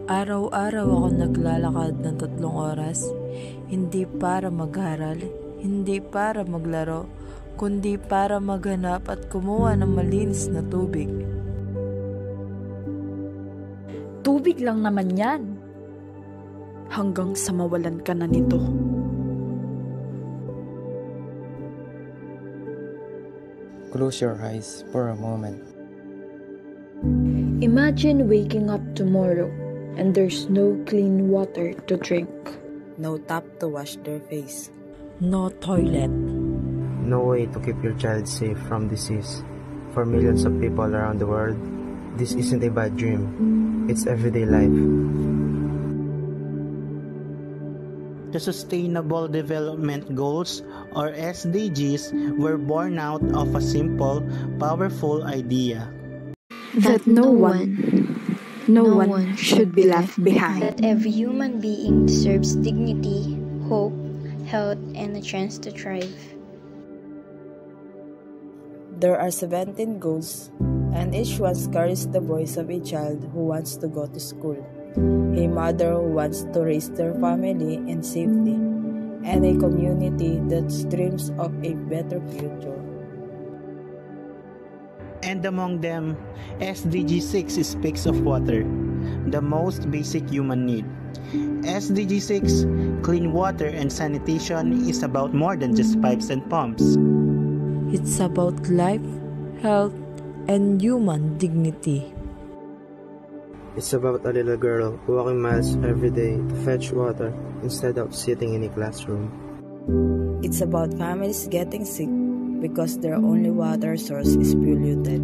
Araw-araw ako naglalakad ng 3 oras, hindi para mag-aral, hindi para maglaro, kundi para maghanap at kumuha ng malinis na tubig. Tubig lang naman yan. Hanggang sa mawalan ka na nito. Close your eyes for a moment. Imagine waking up tomorrow and there's no clean water to drink. No tap to wash their face. No toilet. No way to keep your child safe from disease. For millions of people around the world, this isn't a bad dream. It's everyday life. The Sustainable Development Goals, or SDGs, were born out of a simple, powerful idea. That no one should be left behind. That every human being deserves dignity, hope, health, and a chance to thrive. There are 17 goals, and each one carries the voice of a child who wants to go to school, a mother who wants to raise their family in safety, and a community that dreams of a better future. And among them, SDG 6 speaks of water, the most basic human need. SDG 6, clean water and sanitation, is about more than just pipes and pumps. It's about life, health, and human dignity. It's about a little girl walking miles every day to fetch water instead of sitting in a classroom. It's about families getting sick because their only water source is polluted.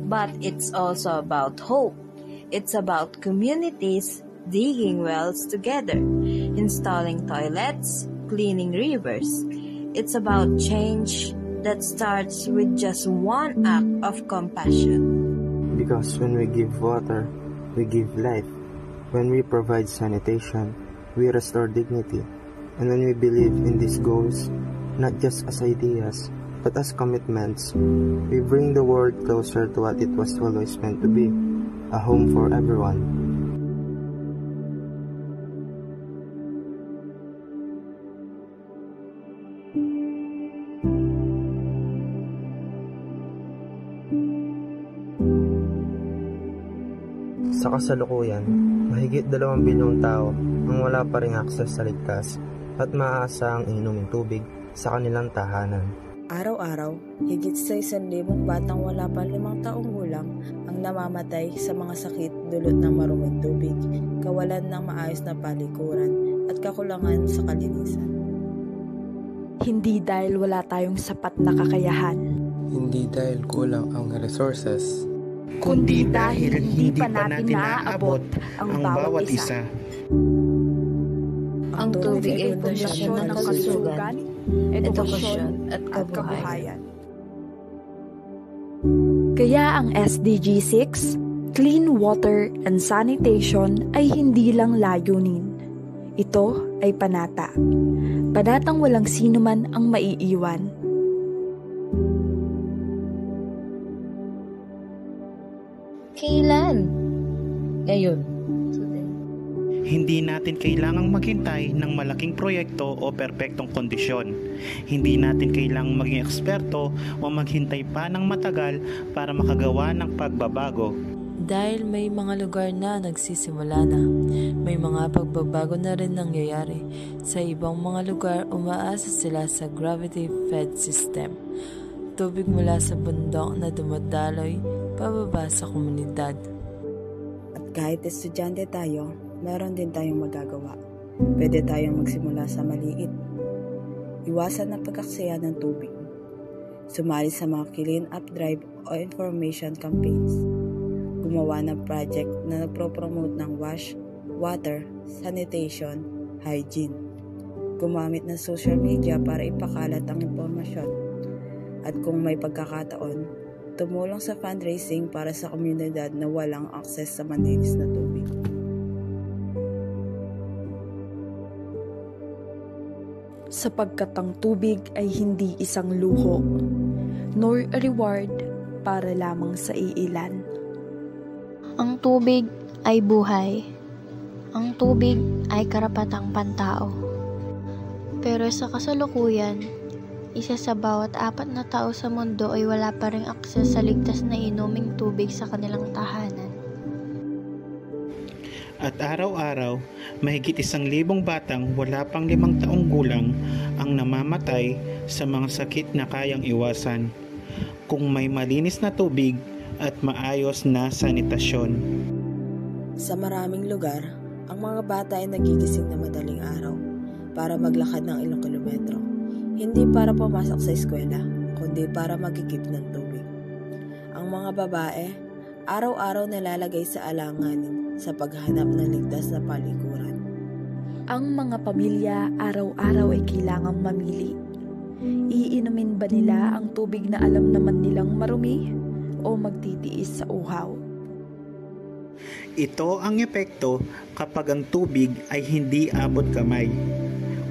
But it's also about hope. It's about communities digging wells together, installing toilets, cleaning rivers. It's about change that starts with just one act of compassion. Because when we give water, we give life. When we provide sanitation, we restore dignity. And when we believe in these goals, not just as ideas, but as commitments, we bring the world closer to what it was always meant to be, a home for everyone. Sa kasalukuyan, mahigit 2 bilyong tao ang wala pa ring akses sa ligtas at maaasahang inuming tubig sa kanilang tahanan. Araw-araw, higit sa 1,000 batang wala pa 5 taong gulang ang namamatay sa mga sakit dulot ng maruming tubig, kawalan ng maayos na palikuran at kakulangan sa kalinisan. Hindi dahil wala tayong sapat na kakayahan. Hindi dahil kulang ang resources. Kundi dahil hindi pa natin naaabot ang bawat isa. Ang tubig ay pundasyon ng kalusugan, edukasyon at kabuhayan. Kaya ang SDG 6, Clean Water and Sanitation, ay hindi lang layunin. Ito ay panata. Panatang walang sino man ang maiiwan. Kailan? Ngayon. Hindi natin kailangang maghintay ng malaking proyekto o perpektong kondisyon. Hindi natin kailangang maging eksperto o maghintay pa ng matagal para makagawa ng pagbabago. Dahil may mga lugar na nagsisimula na, may mga pagbabago na rin nangyayari. Sa ibang mga lugar, umaasa sila sa gravity-fed system. Tubig mula sa bundok na dumadaloy pababa sa komunidad. At kahit estudyante tayo, meron din tayong magagawa. Pwede tayong magsimula sa maliit. Iwasan ang pagkaksaya ng tubig. Sumali sa mga clean up drive o information campaigns. Gumawa ng project na nagpro-promote ng wash, water, sanitation, hygiene. Gumamit ng social media para ipakalat ang impormasyon. At kung may pagkakataon, tumulong sa fundraising para sa komunidad na walang akses sa malinis na tubig. sapagkat ang tubig ay hindi isang luho, nor a reward para lamang sa iilan. Ang tubig ay buhay. Ang tubig ay karapatang pantao. Pero sa kasalukuyan, isa sa bawat 4 na tao sa mundo ay wala pa ring akses sa ligtas na inuming tubig sa kanilang tahanan. At araw-araw, mahigit 1,000 batang wala pang 5 taong gulang ang namamatay sa mga sakit na kayang iwasan kung may malinis na tubig at maayos na sanitasyon. Sa maraming lugar, ang mga bata ay nagigising na madaling araw para maglakad ng ilang kilometro. Hindi para pumasok sa eskwela, kundi para magkikip ng tubig. Ang mga babae, araw-araw nalalagay sa alanganin sa paghanap ng ligtas na palikuran. Ang mga pamilya araw-araw ay kailangang mamili. Iinumin ba nila ang tubig na alam naman nilang marumi o magtitiis sa uhaw? Ito ang epekto kapag ang tubig ay hindi abot kamay.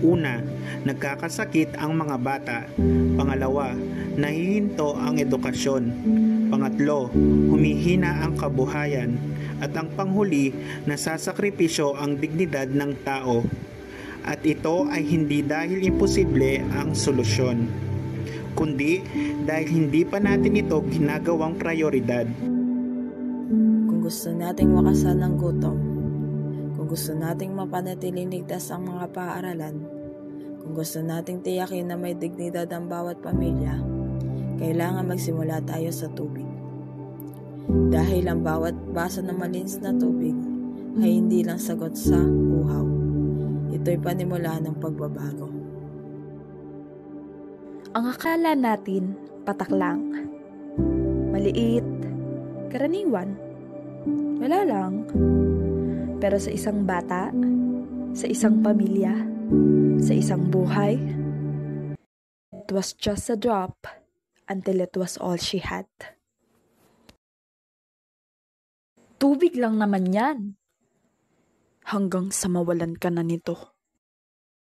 Una, nagkakasakit ang mga bata. Pangalawa, nahihinto ang edukasyon. Pangatlo, humihina ang kabuhayan. At ang panghuli, nasasakripisyo ang dignidad ng tao. At ito ay hindi dahil imposible ang solusyon, kundi dahil hindi pa natin ito ginagawang prioridad. Kung gusto nating wakasan ng gutom, kung gusto nating mapanatiling ligtas ang mga paaralan, kung gusto nating tiyakin na may dignidad ang bawat pamilya, kailangan magsimula tayo sa tubig. Dahil ang bawat baso ng malinis na tubig ay hindi lang sagot sa uhaw. Ito'y panimula ng pagbabago. Ang akala natin patak lang, maliit, karaniwan, wala lang. Pero sa isang bata, sa isang pamilya, sa isang buhay, it was just a drop until it was all she had. Tubig lang naman yan. Hanggang sa mawalan ka na nito.